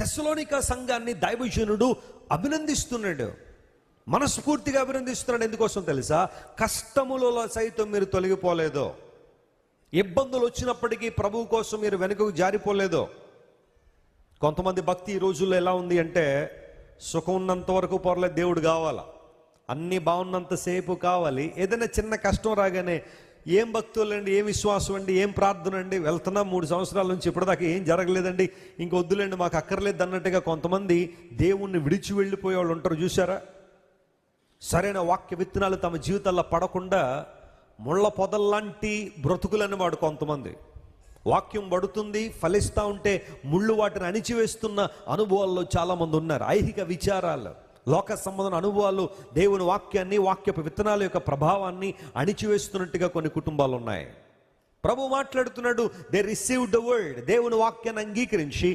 తెస్సలోనిక సంఘాన్ని దైవజనుడు అభినందిస్తున్నాడు, మనస్ఫూర్తిగా అభినందిస్తున్నాడు. ఎందుకోసం తెలుసా? కష్టములలో సైతం మీరు తొలగిపోలేదో, ఇబ్బందులు వచ్చినప్పటికీ ప్రభువు కోసం మీరు వెనుకకు జారిపోలేదో. కొంతమంది భక్తి ఈ రోజుల్లో ఎలా ఉంది అంటే, సుఖం ఉన్నంత వరకు పొరలే, దేవుడు కావాలా, అన్నీ బాగున్నంతసేపు కావాలి. ఏదైనా చిన్న కష్టం రాగానే ఏం భక్తులండి, ఏం విశ్వాసం అండి, ఏం ప్రార్థన అండి, వెళ్తున్నాం 3 సంవత్సరాల నుంచి ఇప్పటిదాకా ఏం జరగలేదండి, ఇంకొద్దులేండి మాకు అక్కర్లేదు అన్నట్టుగా కొంతమంది దేవుణ్ణి విడిచి వెళ్ళిపోయే వాళ్ళు ఉంటారు, చూసారా? సరైన వాక్య విత్తనాలు తమ జీవితాల్లో పడకుండా ముళ్ళ పొదల్లాంటి బ్రతుకులని వాడు కొంతమంది. వాక్యం పడుతుంది, ఫలిస్తూ ఉంటే ముళ్ళు వాటిని అణిచివేస్తున్న అనుభవాల్లో చాలామంది ఉన్నారు. ఐహిక విచారాలు, లోక సంబంధం అనుభవాలు దేవుని వాక్యాన్ని, వాక్యపు విత్తనాల యొక్క ప్రభావాన్ని అణిచివేస్తున్నట్టుగా కొన్ని కుటుంబాలు ఉన్నాయి. ప్రభు మాట్లాడుతున్నాడు, దే రిసీవ్డ్ ద వర్డ్, దేవుని వాక్యాన్ని అంగీకరించి